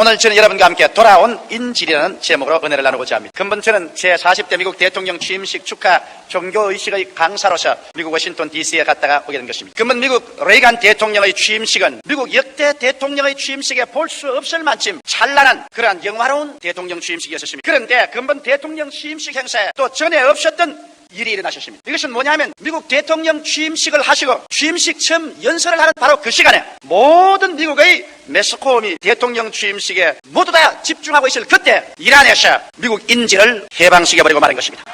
오늘 저는 여러분과 함께 돌아온 인질이라는 제목으로 은혜를 나누고자 합니다. 근본 저는 제40대 미국 대통령 취임식 축하 종교의식의 강사로서 미국 워싱턴 DC에 갔다가 오게 된 것입니다. 근본 미국 레이간 대통령의 취임식은 미국 역대 대통령의 취임식에 볼 수 없을 만큼 찬란한 그러한 영화로운 대통령 취임식이었습니다. 그런데 근본 대통령 취임식 행사에 또 전에 없었던 일이 일어나셨습니다. 이것은 뭐냐면 미국 대통령 취임식을 하시고 취임식 처음 연설을 하는 바로 그 시간에 모든 미국의 매스컴이 대통령 취임식에 모두 다 집중하고 있을 그때 이란에서 미국 인질을 해방시켜버리고 말한 것입니다.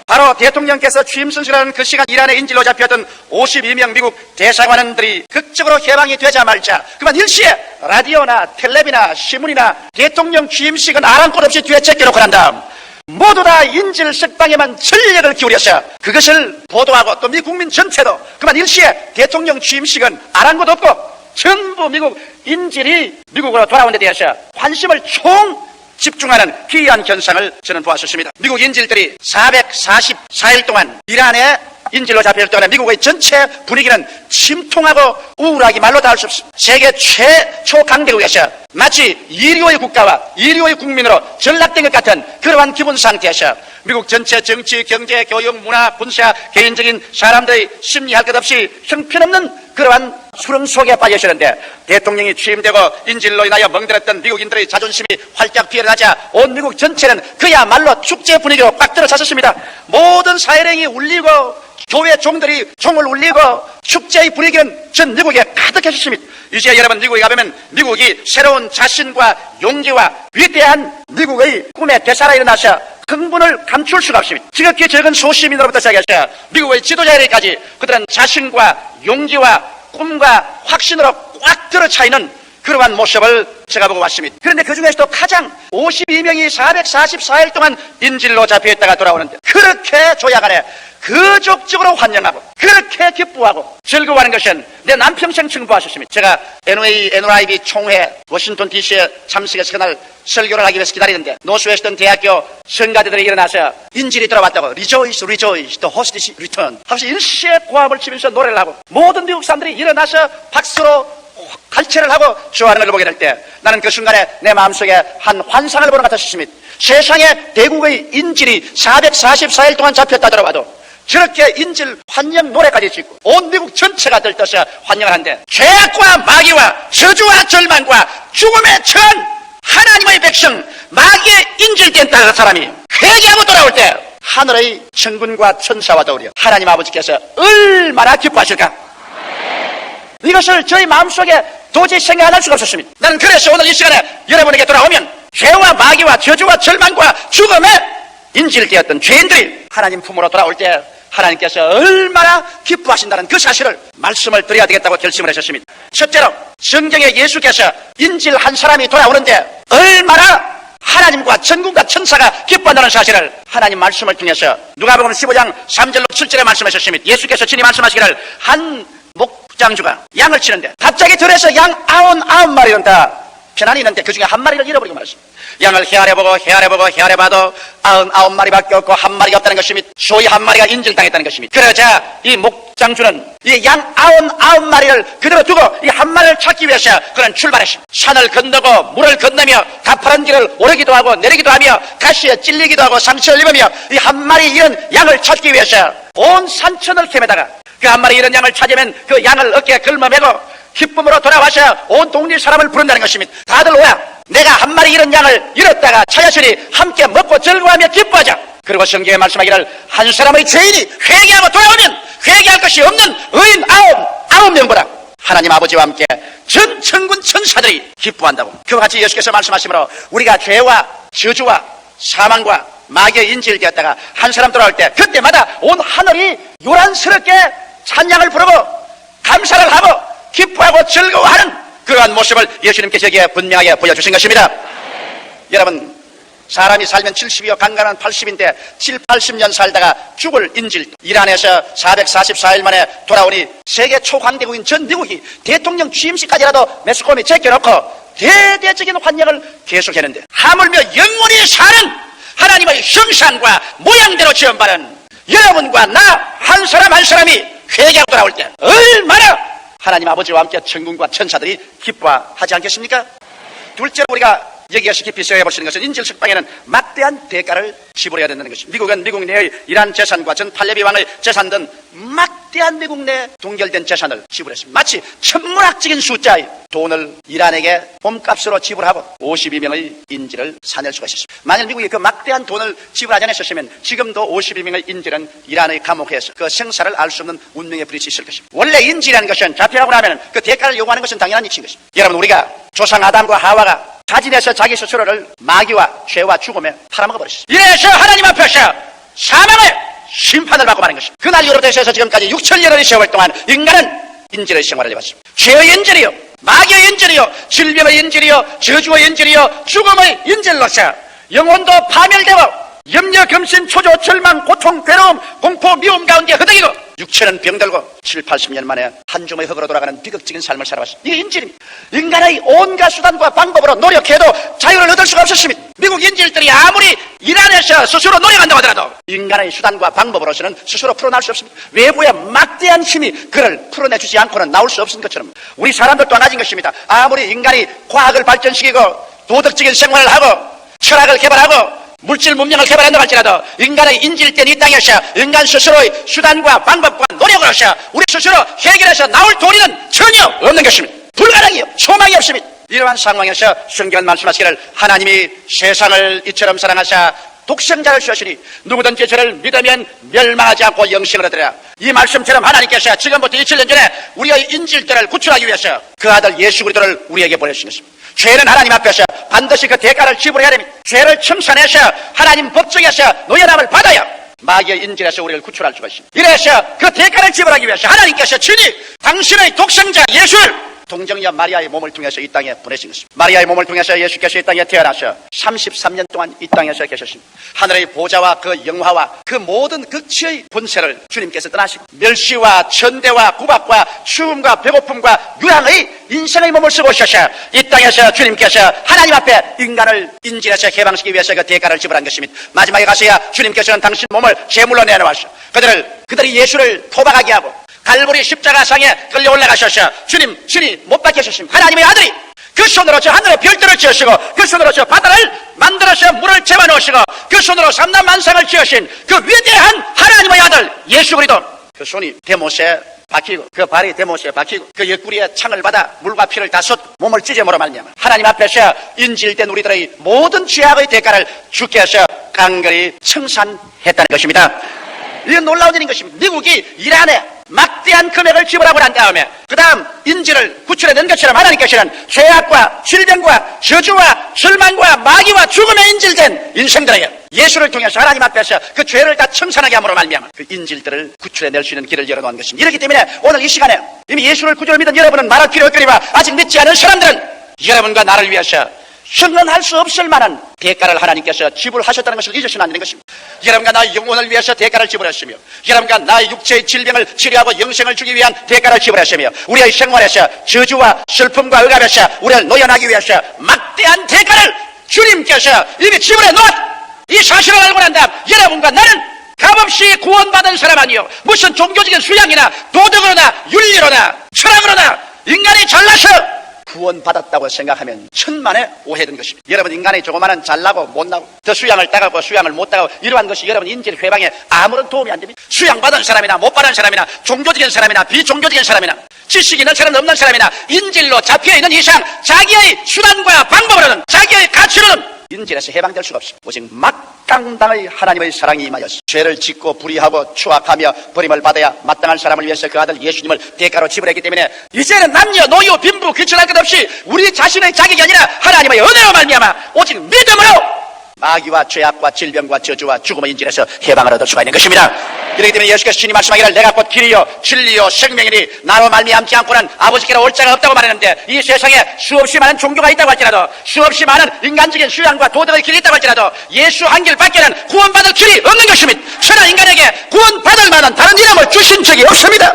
바로 대통령께서 취임선실하는 그 시간 이란의 인질로 잡혔던 52명 미국 대사관원들이 극적으로 해방이 되자 말자 그만 일시에 라디오나 텔레비나 신문이나 대통령 취임식은 아랑곳 없이 뒤에 제껴놓고 난 다음 모두 다 인질 석방에만 전력을 기울여서 그것을 보도하고 또 미국 국민 전체도 그만 일시에 대통령 취임식은 아랑곳 없고 전부 미국 인질이 미국으로 돌아온 데 대해서 관심을 집중하는 기이한 현상을 저는 보았었습니다. 미국 인질들이 444일 동안 이란에 인질로 잡혔을 동안에 미국의 전체 분위기는 침통하고 우울하기 말로 다 할 수 없습니다. 세계 최초 강대국에서 마치 1위의 국가와 1위의 국민으로 전락된 것 같은 그러한 기분 상태에서 미국 전체 정치, 경제, 교육, 문화, 군사, 개인적인 사람들의 심리할 것 없이 형편없는 그러한 수렁 속에 빠지시는데 대통령이 취임되고 인질로 인하여 멍들었던 미국인들의 자존심이 활짝 피어나자 온 미국 전체는 그야말로 축제 분위기로 꽉 들어찼었습니다. 모든 사회령이 울리고 교회 종들이 종을 울리고 축제의 분위기는 전 미국에 가득했습니다. 이제 여러분 미국에 가보면 미국이 새로운 자신과 용기와 위대한 미국의 꿈의 되살아 일어나서 흥분을 감출 수가 없습니다. 지극히 적은 소시민으로부터 시작해서 미국의 지도자에게까지 그들은 자신과 용기와 꿈과 확신으로 꽉 들어차 있는 그러한 모습을 제가 보고 왔습니다. 그런데 그 중에서도 가장 52명이 444일 동안 인질로 잡혀있다가 돌아오는데 그렇게 조약안에 거족적으로 환영하고 그렇게 기뻐하고 즐거워하는 것은 내 남평생 충분하셨습니다. 제가 NRIB 총회 워싱턴 DC에 참석해서 그날 설교를 하기 위해서 기다리는데 노스웨스턴 대학교 성가대들이 일어나서 인질이 돌아왔다고 Rejoice, rejoice, the host is returned 하면서 일시에 고함을 치면서 노래를 하고 모든 미국 사람들이 일어나서 박수로 갈채를 하고 좋아하는 걸 보게 될 때 나는 그 순간에 내 마음속에 한 환상을 보는 것 같았습니다. 세상에 대국의 인질이 444일 동안 잡혔다 들어봐도 저렇게 인질 환영 노래까지 짓고 온 미국 전체가 들떠서 환영을 하는데 죄악과 마귀와 저주와 절망과 죽음의 처한 하나님의 백성 마귀의 인질된 사람이 회개하고 돌아올 때 하늘의 천군과 천사와 더불어 하나님 아버지께서 얼마나 기뻐하실까? 이것을 저희 마음속에 도저히 생각 안 할 수가 없었습니다. 나는 그래서 오늘 이 시간에 여러분에게 돌아오면 죄와 마귀와 저주와 절망과 죽음에 인질되었던 죄인들이 하나님 품으로 돌아올 때 하나님께서 얼마나 기뻐하신다는 그 사실을 말씀을 드려야 되겠다고 결심을 하셨습니다. 첫째로 성경에 예수께서 인질 한 사람이 돌아오는데 얼마나 하나님과 전군과 천사가 기뻐한다는 사실을 하나님 말씀을 통해서 누가복음 15장 3절로 7절에 말씀하셨습니다. 예수께서 친히 말씀하시기를 한 목장주가 양을 치는데 갑자기 들에서 양 99마리는 다 편안히 있는데 그 중에 한 마리를 잃어버리고 말았습니다. 양을 헤아려봐도 99마리밖에 없고 한 마리가 없다는 것입니다. 소위 한 마리가 인질당했다는 것입니다. 그러자 이 목장주는 이 양 99마리를 그대로 두고 이 한 마리를 찾기 위해서 그는 출발했습니다. 산을 건너고 물을 건너며 가파른 길을 오르기도 하고 내리기도 하며 가시에 찔리기도 하고 상처를 입으며 이 한 마리 잃은 양을 찾기 위해서 온 산천을 헤매다가 그 한 마리 잃은 양을 찾으면 그 양을 어깨에 걸머매고 기쁨으로 돌아와서 온 동네 사람을 부른다는 것입니다. 다들 오야 내가 한 마리 잃은 양을 잃었다가 찾았으니 함께 먹고 즐거워하며 기뻐하자. 그리고 성경에 말씀하기를 한 사람의 죄인이 회개하고 돌아오면 회개할 것이 없는 의인 99명보다 하나님 아버지와 함께 전 천군 천사들이 기뻐한다고. 그와 같이 예수께서 말씀하시므로 우리가 죄와 저주와 사망과 마귀의 인질되었다가 한 사람 돌아올 때 그때마다 온 하늘이 요란스럽게 찬양을 부르고 감사를 하고 기뻐하고 즐거워하는 그러한 모습을 예수님께서 여기에 분명하게 보여주신 것입니다. 여러분 사람이 살면 70이요 강간은 80인데 7, 80년 살다가 죽을 인질 이란에서 444일 만에 돌아오니 세계 초강대국인 전 미국이 대통령 취임식까지라도 매스컴에 제껴놓고 대대적인 환영을 계속했는데 하물며 영원히 사는 하나님의 형상과 모양대로 지원받은 여러분과 나 한 사람 한 사람이 회개하고 돌아올 때 얼마나 하나님 아버지와 함께 천군과 천사들이 기뻐하지 않겠습니까? 둘째로 우리가 여기에서 깊이 생각해 볼 수 있는 것은 인질 석방에는 막대한 대가를 지불해야 된다는 것입니다. 미국은 미국 내의 이란 재산과 전 팔레비 왕의 재산 등 막대한 미국 내 동결된 재산을 지불했습니다. 마치 천문학적인 숫자의 돈을 이란에게 몸값으로 지불하고 52명의 인질을 사낼 수가 있었습니다. 만일 미국이 그 막대한 돈을 지불하지 않았었으면 지금도 52명의 인질은 이란의 감옥에서 그 생사를 알 수 없는 운명의 불이 있을 것입니다. 원래 인질이라는 것은 잡혀가고 나면 그 대가를 요구하는 것은 당연한 이치인 것입니다. 여러분, 우리가 조상 아담과 하와가 자진해서 자기 스스로를 마귀와 죄와 죽음에 팔아먹어버렸습니다. 이래서 하나님 앞에서 사망의 심판을 받고 마는 것입니다. 그날로부터 해서 지금까지 6천년의 세월 동안 인간은 인질의 생활을 해왔습니다. 죄의 인질이요, 마귀의 인질이요, 질병의 인질이요, 저주의 인질이요, 죽음의 인질로서 영혼도 파멸되고 염려, 금신, 초조, 절망, 고통, 괴로움, 공포, 미움 가운데 허덕이고 육체는 병들고 7, 80년 만에 한 줌의 흙으로 돌아가는 비극적인 삶을 살아왔습니다. 이게 인질입니다. 인간의 온갖 수단과 방법으로 노력해도 자유를 얻을 수가 없었습니다. 미국 인질들이 아무리 이란에서 스스로 노력한다고 하더라도 인간의 수단과 방법으로서는 스스로 풀어낼 수 없습니다. 외부의 막대한 힘이 그를 풀어내주지 않고는 나올 수 없는 것처럼 우리 사람들도 마찬가지인 것입니다. 아무리 인간이 과학을 발전시키고 도덕적인 생활을 하고 철학을 개발하고 물질 문명을 개발한다고 할지라도 인간의 인질된 이 땅에서 인간 스스로의 수단과 방법과 노력으로서 우리 스스로 해결해서 나올 도리는 전혀 없는 것입니다. 불가능해요. 소망이 없습니다. 이러한 상황에서 성경은 말씀하시기를 하나님이 세상을 이처럼 사랑하사 독생자를 주시니 누구든지 저를 믿으면 멸망하지 않고 영생을 얻으리라. 이 말씀처럼 하나님께서 지금부터 2000년 전에 우리의 인질들을 구출하기 위해서 그 아들 예수 그리스도를 우리에게 보내주신 것입니다. 죄는 하나님 앞에서 반드시 그 대가를 지불해야 됩니다. 죄를 청산해서 하나님 법정에서 노연함을 받아야 마귀의 인질에서 우리를 구출할 수가 있습니다. 이래서 그 대가를 지불하기 위해서 하나님께서 친히 당신의 독생자 예수를 동정녀 마리아의 몸을 통해서 이 땅에 보내신 것입니다. 마리아의 몸을 통해서 예수께서 이 땅에 태어나서 33년 동안 이 땅에서 계셨습니다. 하늘의 보좌와 그 영화와 그 모든 극치의 본세를 주님께서 떠나시고 멸시와 천대와 구박과 추움과 배고픔과 유랑의 인생의 몸을 쓰고 오셔서 이 땅에서 주님께서 하나님 앞에 인간을 인질에서 해방시키기 위해서 그 대가를 지불한 것입니다. 마지막에 가서야 주님께서는 당신 몸을 제물로 내놓으셔 그들이 예수를 토박하게 하고 갈보리 십자가상에 끌려 올라가셔서 주님 친히 못 박히셨습니다. 하나님의 아들이 그 손으로 저 하늘의 별들을 지으시고 그 손으로 저 바다를 만들어서 물을 재워놓으시고 그 손으로 삼남만상을 지으신 그 위대한 하나님의 아들 예수 그리스도 그 손이 데못에 박히고 그 발이 데못에 박히고 그 옆구리에 창을 받아 물과 피를 다 쏟고 몸을 찢어물어 말미암아 하나님 앞에서 인질된 우리들의 모든 죄악의 대가를 주께서 간절히 청산했다는 것입니다. 이건 놀라운 일인 것입니다. 미국이 이란에 막대한 금액을 지불하고 난 다음에 그 다음 인질을 구출해낸 것처럼 하나님께서는 죄악과 질병과 저주와 절망과 마귀와 죽음에 인질된 인생들에게 예수를 통해서 하나님 앞에서 그 죄를 다 청산하게 함으로 말미암아 그 인질들을 구출해낼 수 있는 길을 열어놓은 것입니다. 이렇기 때문에 오늘 이 시간에 이미 예수를 구주로 믿은 여러분은 말할 필요 없거니와 아직 믿지 않은 사람들은 여러분과 나를 위해서 형언할 수 없을 만한 대가를 하나님께서 지불하셨다는 것을 잊으시면 안 되는 것입니다. 여러분과 나의 영혼을 위해서 대가를 지불했으며 여러분과 나의 육체의 질병을 치료하고 영생을 주기 위한 대가를 지불했으며 우리의 생활에서 저주와 슬픔과 억압에서 우리를 노연하기 위해서 막대한 대가를 주님께서 이미 지불해 놓았 이 사실을 알고 난 다음 여러분과 나는 값없이 구원받은 사람 아니요 무슨 종교적인 수양이나 도덕으로나 윤리로나 철학으로나 인간이 잘나서 구원받았다고 생각하면 천만의 오해된 것입니다. 여러분 인간이 조그마한 잘나고 못나고 더 수양을 따가고 수양을 못 따가고 이러한 것이 여러분 인질 회방에 아무런 도움이 안 됩니다. 수양받은 사람이나 못 받은 사람이나 종교적인 사람이나 비종교적인 사람이나 지식이 있는 사람 없는 사람이나 인질로 잡혀있는 이상 자기의 수단과 방법으로는 자기의 가치로는 인질에서 해방될 수가 없습니다. 오직 막강당의 하나님의 사랑이 임하여서 죄를 짓고 불의하고 추악하며 버림을 받아야 마땅한 사람을 위해서 그 아들 예수님을 대가로 지불했기 때문에 이제는 남녀 노유 빈부 귀천할 것 없이 우리 자신의 자격이 아니라 하나님의 은혜로 말미암아 오직 믿음으로 마귀와 죄악과 질병과 저주와 죽음의 인질에서 해방을 얻을 수가 있는 것입니다. 그렇기 때문에 예수께서 친히 말씀하기를 내가 곧 길이요 진리요 생명이니 나로 말미암지 않고는 아버지께로 올 자가 없다고 말했는데 이 세상에 수없이 많은 종교가 있다고 할지라도 수없이 많은 인간적인 수양과 도덕의 길이 있다고 할지라도 예수 한 길 밖에는 구원받을 길이 없는 것입니다. 천하 인간에게 구원받을 만한 다른 이름을 주신 적이 없습니다.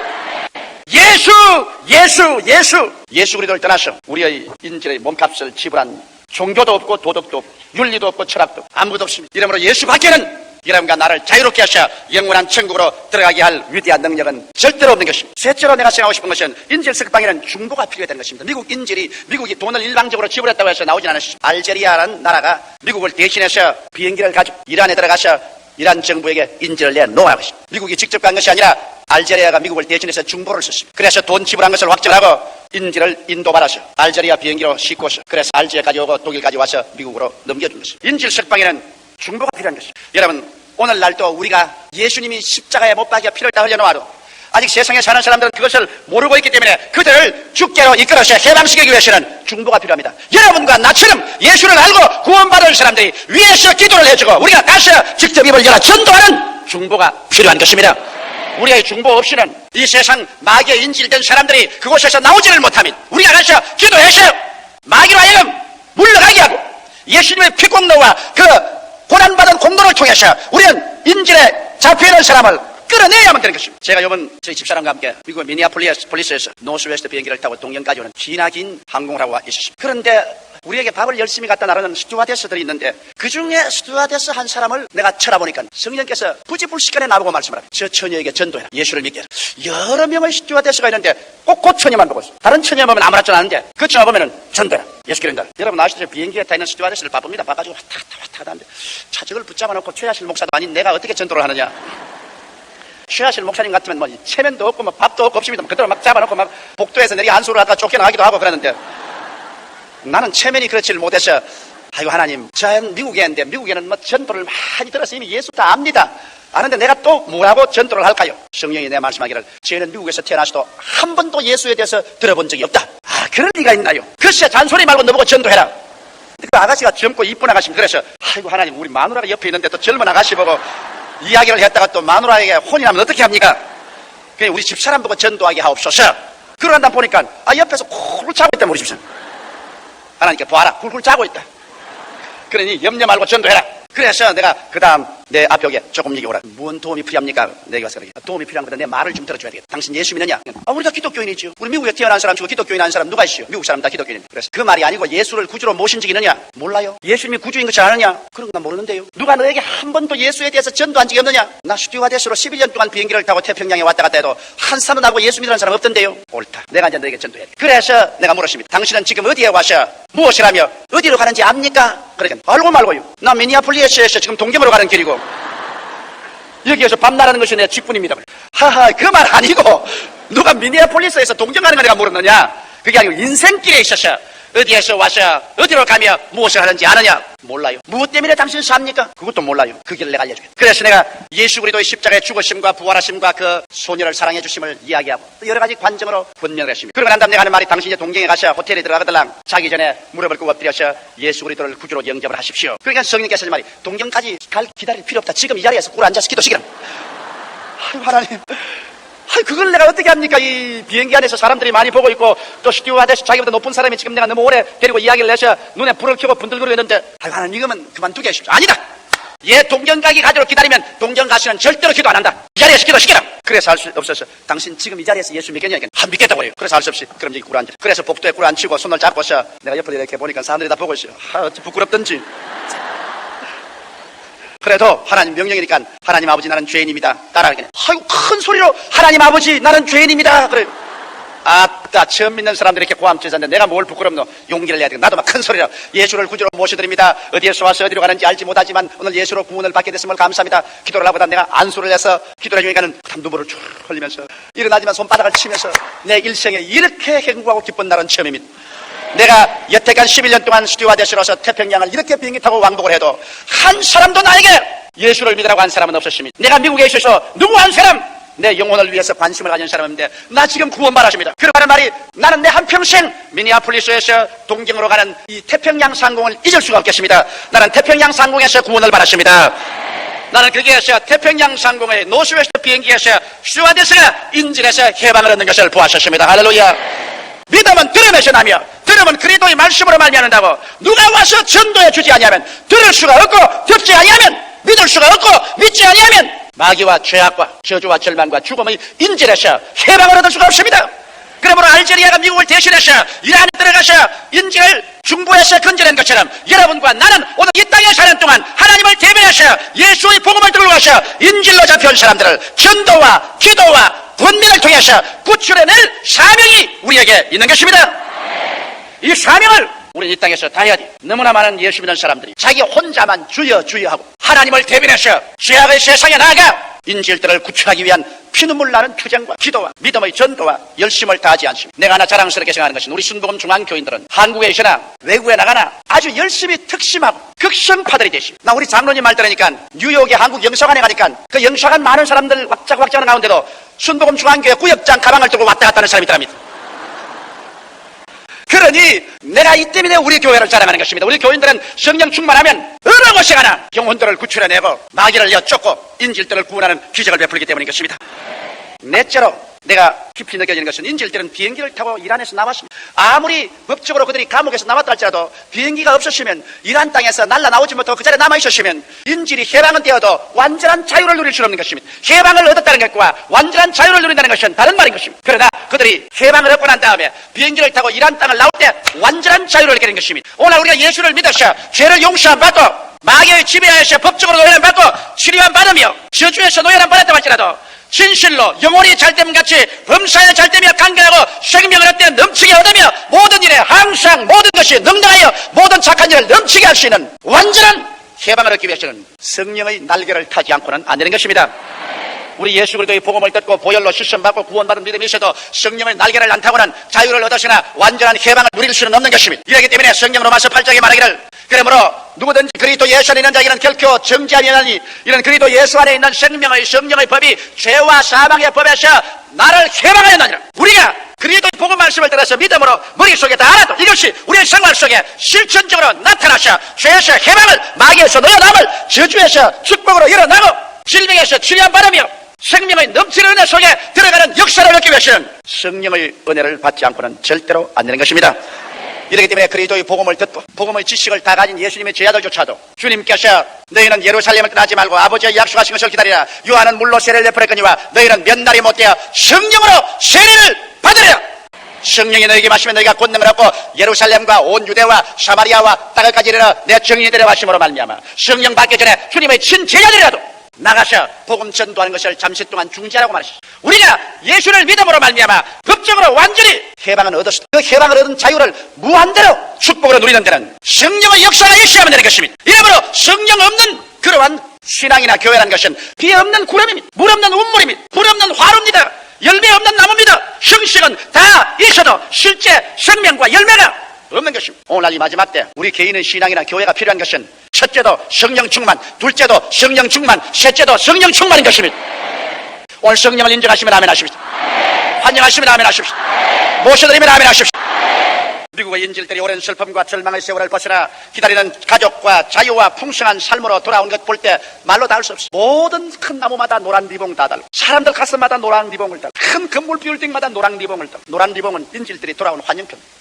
예수 그리스도를 떠나서 우리의 인질의 몸값을 지불한 종교도 없고 도덕도 없고 윤리도 없고 철학도 없고 아무것도 없습니다. 이러므로 예수 밖에는 여러분과 나를 자유롭게 하셔 영원한 천국으로 들어가게 할 위대한 능력은 절대로 없는 것입니다. 셋째로 내가 생각하고 싶은 것은 인질 석방에는 중보가 필요하다는 것입니다. 미국이 돈을 일방적으로 지불했다고 해서 나오진 않으시죠. 알제리아라는 나라가 미국을 대신해서 비행기를 가지고 이란에 들어가서 이란 정부에게 인질을 내놓은 것입니다. 미국이 직접 간 것이 아니라 알제리아가 미국을 대신해서 중보를 썼습니다. 그래서 돈 지불한 것을 확정하고 인질을 인도받아서 알제리아 비행기로 싣고서 그래서 알제리아까지 오고 독일까지 와서 미국으로 넘겨준 것입니다. 인질 석방에는 중보가 필요한 것입니다. 여러분, 오늘날도 우리가 예수님이 십자가에 못 박혀 피를 다 흘려놓아도 아직 세상에 사는 사람들은 그것을 모르고 있기 때문에 그들을 죽게로 이끌어서 해방시키기 위해서는 중보가 필요합니다. 여러분과 나처럼 예수를 알고 구원받을 사람들이 위에서 기도를 해주고 우리가 가서 직접 입을 열어 전도하는 중보가 필요한 것입니다. 우리의 중보 없이는 이 세상 마귀에 인질된 사람들이 그곳에서 나오지를 못하면 우리가 가서 기도해서 마귀로 하여금 물러가게 하고 예수님의 피공로와 그 고난받은 공로를 통해서 우리는 인질에 잡혀있는 사람을 끌어내야만 되는 것입니다. 제가 이번 저희 집사람과 함께 미국 미니애폴리스에서 노스웨스트 비행기를 타고 동경까지 오는 기나긴 항공을 하고 있었습니다. 그런데 우리에게 밥을 열심히 갖다 나르는 스튜어디스들이 있는데 그중에 스튜어디스 한 사람을 내가 쳐다보니까 성령께서 부지불식간에 나보고 말씀을 합니다. 저 처녀에게 전도해라. 예수를 믿게 해라. 여러 명의 스튜어디스가 있는데 꼭 그 처녀만 보고 있어. 다른 처녀 보면 아무렇지도 않은데 그 처녀 보면은 전도해라. 예수 기른다. 여러분 아시죠? 비행기에 타 있는 스튜어디스를 바쁩니다. 바꿔가지고 왔다 갔다 하는데 차적을 붙잡아 놓고 최하실 목사도 아닌 내가 어떻게 전도를 하느냐. 최하실 목사님 같으면 뭐 체면도 없고 뭐 밥도 없고 없습니다. 그대로 막 잡아놓고 막 복도에서 내리 안수를 하다가 쫓겨나기도 하고 그러는데 나는 체면이 그렇지를 못해서 아이고 하나님 저는 미국에 있는데 미국에는 뭐 전도를 많이 들어서 이미 예수 다 압니다. 아는데 내가 또 뭐라고 전도를 할까요? 성령이 내 말씀하기를 저희는 미국에서 태어나서도 한 번도 예수에 대해서 들어본 적이 없다. 아 그럴 리가 있나요? 글쎄 잔소리 말고 너보고 전도해라. 그 아가씨가 젊고 이쁜 아가씨입니다. 그래서 아이고 하나님 우리 마누라가 옆에 있는데 또 젊은 아가씨 보고 이야기를 했다가 또 마누라에게 혼인하면 어떻게 합니까? 그냥 우리 집사람 보고 전도하게 하옵소서. 그러다 보니까 옆에서 쿨 자고 있다 우리 집사람. 하나님께 보아라 쿨쿨 자고 있다. 그러니 염려 말고 전도해라. 그래서 내가 그 다음 내 앞벽에 조금 얘기해오라. 무슨 도움이 필요합니까? 내가 와서 그러게 도움이 필요한 거다. 내 말을 좀 들어줘야 되겠다. 당신 예수 믿느냐? 우리가 기독교인이지요. 우리 미국에 태어난 사람 치고 기독교인 한 사람 누가 있어요? 미국 사람 다 기독교인입니다. 그래서 그 말이 아니고 예수를 구주로 모신 적이 있느냐? 몰라요. 예수님이 구주인 것이 아느냐? 그런 건 모르는데요. 누가 너에게 한 번도 예수에 대해서 전도한 적이 없느냐? 나 스튜어디스로 11년 동안 비행기를 타고 태평양에 왔다 갔다 해도 한 사람은 하고 예수 믿는 사람 없던데요. 옳다. 내가 이제 너에게 전도해야 돼. 그래서 내가 물었습니다. 당신은 지금 어디에 와서 무엇을 하며 어디로 가는지 압니까? 그러니까 알고 말고요. 나 미니애폴리스에서 지금 동경으로 가는 길이고 여기에서 밤나라는 것이 내 직분입니다. 하하 그 말 아니고 누가 미니애폴리스에서 동경 가는 거 내가 모르느냐? 그게 아니고 인생길에 있어서 어디에서 와서 어디로 가며 무엇을 하는지 아느냐? 몰라요. 무엇 때문에 당신 삽니까? 그것도 몰라요. 그 길을 내가 알려주겠다. 그래서 내가 예수 그리스도의 십자가의 죽으심과 부활하심과 그 소녀를 사랑해 주심을 이야기하고 또 여러 가지 관점으로 분명을 했습니다. 그러고 난 다음 내가 하는 말이 당신이 동경에 가서 호텔에 들어가거들랑 자기 전에 무릎을 꿇고 엎드려서 예수 그리스도를 구주로 영접을 하십시오. 그러니까 성령께서 하신 말이 동경까지 기다릴 필요 없다. 지금 이 자리에서 꿇어 앉아서 기도시키라. 아유 하나님 그걸 내가 어떻게 합니까? 이 비행기 안에서 사람들이 많이 보고 있고 또 스튜어디스 자기보다 높은 사람이 지금 내가 너무 오래 데리고 이야기를 해서 눈에 불을 켜고 분들거리고 있는데 하나님 이거면 그만두게 하십시오. 아니다. 얘 동경 가기 가지로 기다리면 동경 가시는 절대로 기도 안 한다. 이 자리에서 기도시키라. 그래서 할 수 없어서 당신 지금 이 자리에서 예수 믿겠냐? 믿겠다고 그래요. 그래서 할 수 없이 그럼 여기 꿇어 앉아. 그래서 복도에 꿇어 앉히고 손을 잡고서 내가 옆으로 이렇게 보니까 사람들이 다 보고 있어요. 어찌 부끄럽던지. 그래도 하나님 명령이니까 하나님 아버지 나는 죄인입니다. 따라하게. 아이고 큰 소리로 하나님 아버지 나는 죄인입니다. 그래. 아따 처음 믿는 사람들이 이렇게 고함치는데 내가 뭘 부끄럽노? 용기를 내야 되고 나도 막 큰 소리로 예수를 구주로 모셔드립니다. 어디에서 와서 어디로 가는지 알지 못하지만 오늘 예수로 구원을 받게 됐음을 감사합니다. 기도를 하고다 내가 안수를 해서 기도를 해주니까는 눈물을 쭉 흘리면서 일어나지만 손바닥을 치면서 내 일생에 이렇게 행복하고 기쁜 날은 처음입니다. 내가 여태까지 11년 동안 스튜어디스로서 태평양을 이렇게 비행기 타고 왕복을 해도 한 사람도 나에게 예수를 믿으라고 한 사람은 없었습니다. 내가 미국에 있어서 누구 한 사람 내 영혼을 위해서 관심을 가진 사람인데 나 지금 구원받았습니다. 그러는 말이 나는 내 한평생 미니애폴리스에서 동경으로 가는 이 태평양 상공을 잊을 수가 없겠습니다. 나는 태평양 상공에서 구원을 받았습니다. 나는 거기에서 태평양 상공의 노스웨스트 비행기에서 스튜어디스가 인질에서 해방을 얻는 것을 보았었습니다. 할렐루야. 믿음은 들음에서 나며 들음은 그리스도의 말씀으로 말미암는다고 누가 와서 전도해 주지 아니하면 들을 수가 없고 듣지 아니하면 믿을 수가 없고 믿지 아니하면 마귀와 죄악과 저주와 절망과 죽음의 인질에서 해방을 얻을 수가 없습니다. 그러므로 알제리아가 미국을 대신해서 이란에 들어가서 인질을 중부에서 건져낸 것처럼 여러분과 나는 오늘 이 땅에 사는 동안 하나님을 대변해서 예수의 복음을 들고 가서 인질로 잡혀온 사람들을 전도와 기도와 권면을 통해서 구출해낼 사명이 우리에게 있는 것입니다. 이 사명을 우리는 이 땅에서 다 해야 돼. 너무나 많은 예수 믿는 사람들이 자기 혼자만 주여 하고 하나님을 대변해서 죄악의 세상에 나아가 인질들을 구출하기 위한 피눈물 나는 투쟁과 기도와 믿음의 전도와 열심을 다하지 않습니다. 내가 하나 자랑스럽게 생각하는 것은 우리 순복음 중앙교인들은 한국에 있으나 외국에 나가나 아주 열심히 특심하고 극성파들이 되십니다. 나 우리 장로님 말 들으니까 뉴욕의 한국 영사관에 가니까 그 영사관 많은 사람들 왁자하는 가운데도 순복음 중앙교회 구역장 가방을 들고 왔다 갔다 하는 사람이 있답니다. 그러니 내가 이 때문에 우리 교회를 자랑하는 것입니다. 우리 교인들은 성령 충만하면 어느 곳에 가나 영혼들을 구출해내고 마귀를 여쫓고 인질들을 구원하는 기적을 베풀기 때문인 것입니다. 넷째로 내가 깊이 느껴지는 것은 인질들은 비행기를 타고 이란에서 나왔습니다. 아무리 법적으로 그들이 감옥에서 나왔다 할지라도 비행기가 없었으면 이란 땅에서 날아나오지 못하고 그 자리에 남아있었으면 인질이 해방은 되어도 완전한 자유를 누릴 수 없는 것입니다. 해방을 얻었다는 것과 완전한 자유를 누린다는 것은 다른 말인 것입니다. 그러나 그들이 해방을 얻고 난 다음에 비행기를 타고 이란 땅을 나올 때 완전한 자유를 얻게 된 것입니다. 오늘 우리가 예수를 믿어서 죄를 용서함 받고 마귀의 지배하에서 법적으로 노예를 받고 치료함 받으며 저주에서 노예를 받았다고 할지라도 진실로 영혼이 잘됨 같이 범사에 잘되며 강건하고 생명을 얻되 넘치게 얻으며 모든 일에 항상 모든 것이 능력하여 모든 착한 일을 넘치게 할 수 있는 완전한 해방을 얻기 위해서는 성령의 날개를 타지 않고는 안 되는 것입니다. 우리 예수 그리스도의 복음을 듣고 보혈로 씻음받고 구원받은 믿음이 있어도 성령의 날개를 안 타고는 자유를 얻으시나 완전한 해방을 누릴 수는 없는 것입니다. 이렇기 때문에 성경 로마서 8장에 말하기를 그러므로 누구든지 그리스도 예수 안에 있는 자에게는 결코 정죄함이 없나니 이런 그리스도 예수 안에 있는 생명의 성령의 법이 죄와 사망의 법에서 나를 해방하였느니라. 우리가 그리스도의 복음 말씀을 들어서 믿음으로 머릿속에 다 알아도 이것이 우리의 생활 속에 실천적으로 나타나셔 죄에서 해방을 마귀에서 놓여남을 저주에서 축복으로 일어나고 질병에서 치료받으며 생명의 넘치는 은혜 속에 들어가는 역사를 얻기 위해서는 성령의 은혜를 받지 않고는 절대로 안 되는 것입니다. 이렇기 때문에 그리스도의 복음을 듣고 복음의 지식을 다 가진 예수님의 제자들조차도 주님께서 너희는 예루살렘을 떠나지 말고 아버지의 약속하신 것을 기다리라. 요한은 물로 세례를 베풀었거니와 너희는 몇 날이 못되어 성령으로 세례를 받으라. 성령이 너희에게 마시면 너희가 권능을 얻고 예루살렘과 온 유대와 사마리아와 땅을까지 이르러 내 증인이 되려 하심으로 말미암아 성령 받기 전에 주님의 친제자들이라도 나가서 복음 전도하는 것을 잠시 동안 중지하라고 말하시죠. 우리가 예수를 믿음으로 말미암아 법적으로 완전히 해방을 얻었습니다. 그 해방을 얻은 자유를 무한대로 축복으로 누리는 데는 성령의 역사가 있어야만 되는 것입니다. 이러므로 성령 없는 그러한 신앙이나 교회라는 것은 비 없는 구름입니다. 물 없는 운물입니다. 불 없는 화로입니다. 열매 없는 나무입니다. 형식은 다 있어도 실제 생명과 열매가 없는 것입니다. 오늘날 이 마지막 때 우리 개인의 신앙이나 교회가 필요한 것은 첫째도 성령 충만, 둘째도 성령 충만, 셋째도 성령 충만인 것입니다. 오늘 성령을 인정하시면 아멘 하십시오. 환영하시면 아멘 하십시오. 모셔드리면 아멘 하십시오. 미국의 인질들이 오랜 슬픔과 절망의 세월을 벗어나 기다리는 가족과 자유와 풍성한 삶으로 돌아온 것 볼 때 말로 다 할 수 없습니다. 모든 큰 나무마다 노란 리봉 다 달고 사람들 가슴마다 노란 리봉을 달고 큰 건물 빌딩마다 노란 리봉을 달고 노란 리봉은 인질들이 돌아온 환영표입니다.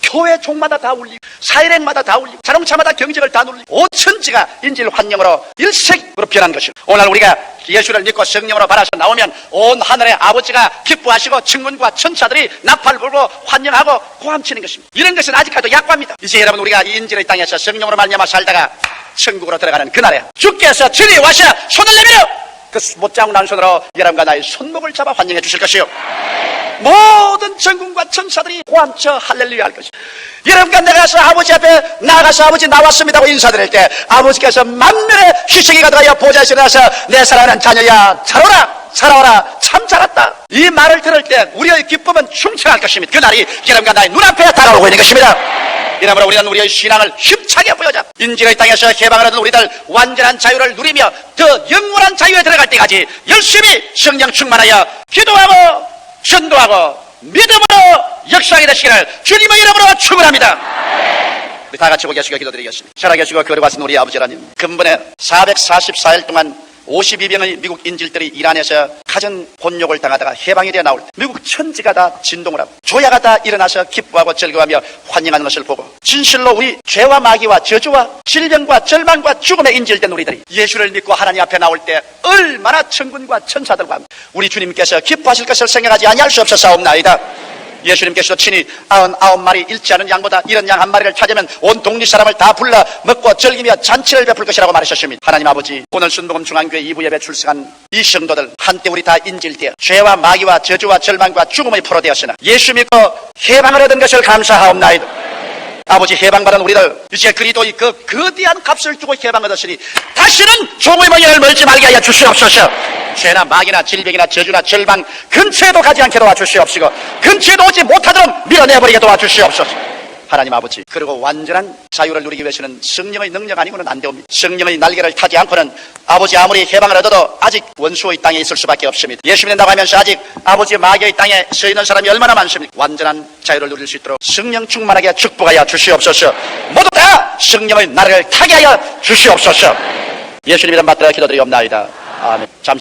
교회 종마다 다 울리고 사일행마다 다 울리고 자동차마다 경적을 다 눌리고 오천지가 인질 환영으로 일색으로 변한 것입니다. 오늘 우리가 예수를 믿고 성령으로 받아서 나오면 온 하늘의 아버지가 기뻐하시고 천군과 천사들이 나팔 불고 환영하고 고함치는 것입니다. 이런 것은 아직까지도 약과입니다. 이제 여러분 우리가 이 인질의 땅에서 성령으로 말미암아 살다가 천국으로 들어가는 그날에 주께서 저리 와서 손을 내밀어 그 못자국 난 손으로 여러분과 나의 손목을 잡아 환영해 주실 것이요 모든 천군과 천사들이 고함쳐 할렐루야 할 것이요 여러분과 내가 가서 아버지 앞에 나가서 아버지 나왔습니다 하고 인사드릴 때 아버지께서 만면의 희생이 가득하여 보좌에서 일어나서 내 사랑하는 자녀야 살아라 살아라 참 잘했다 이 말을 들을 때 우리의 기쁨은 충천할 것입니다. 그날이 여러분과 나의 눈앞에 다가오고 있는 것입니다. 이러므로 우리는 우리의 신앙을 힘차게 보여자 인질의 땅에서 해방을 얻은 우리들 완전한 자유를 누리며 더 영원한 자유에 들어갈 때까지 열심히 성령 충만하여 기도하고 전도하고 믿음으로 역사하게 되시기를 주님의 이름으로 축원합니다. 우리 다 같이 고개숙여 기도드리겠습니다. 살아계시고 교회 가신 우리 아버지 하나님, 근본에 444일 동안 52명의 미국 인질들이 이란에서 가정 곤욕을 당하다가 해방이 되어 나올 때 미국 천지가 다 진동을 하고 조야가 다 일어나서 기뻐하고 즐거워하며 환영하는 것을 보고 진실로 우리 죄와 마귀와 저주와 질병과 절망과 죽음에 인질된 우리들이 예수를 믿고 하나님 앞에 나올 때 얼마나 천군과 천사들과 우리 주님께서 기뻐하실 것을 생각하지 아니할 수 없어사옵나이다. 예수님께서도 친히 99마리 잃지 않은 양보다 이런 양 한 마리를 찾으면 온 동리 사람을 다 불러 먹고 즐기며 잔치를 베풀 것이라고 말하셨습니다. 하나님 아버지, 오늘 순복음 중앙교회 2부 예배 출석한 이 성도들 한때 우리 다 인질되어 죄와 마귀와 저주와 절망과 죽음의 포로 되었으나 예수 믿고 해방을 얻은 것을 감사하옵나이다. 아버지, 해방받은 우리들 이제 그리스도의 그 거대한 값을 주고 해방 얻었으니 다시는 종의 멍에를 멀지 말게 하여 주시옵소서. 죄나 마귀나 질병이나 저주나 절망 근처에도 가지 않게 도와주시옵시고 근처에도 오지 못하도록 밀어내버리게 도와주시옵소서. 하나님 아버지, 그리고 완전한 자유를 누리기 위해서는 성령의 능력 아니고는 안 되옵니다. 성령의 날개를 타지 않고는 아버지 아무리 해방을 얻어도 아직 원수의 땅에 있을 수밖에 없습니다. 예수 믿는다고 하면서 아직 아버지의 마귀의 땅에 서 있는 사람이 얼마나 많습니까? 완전한 자유를 누릴 수 있도록 성령 충만하게 축복하여 주시옵소서. 모두 다 성령의 날개를 타게 하여 주시옵소서. 예수님 이름 받들어 기도드리옵나이다. 아멘. 잠시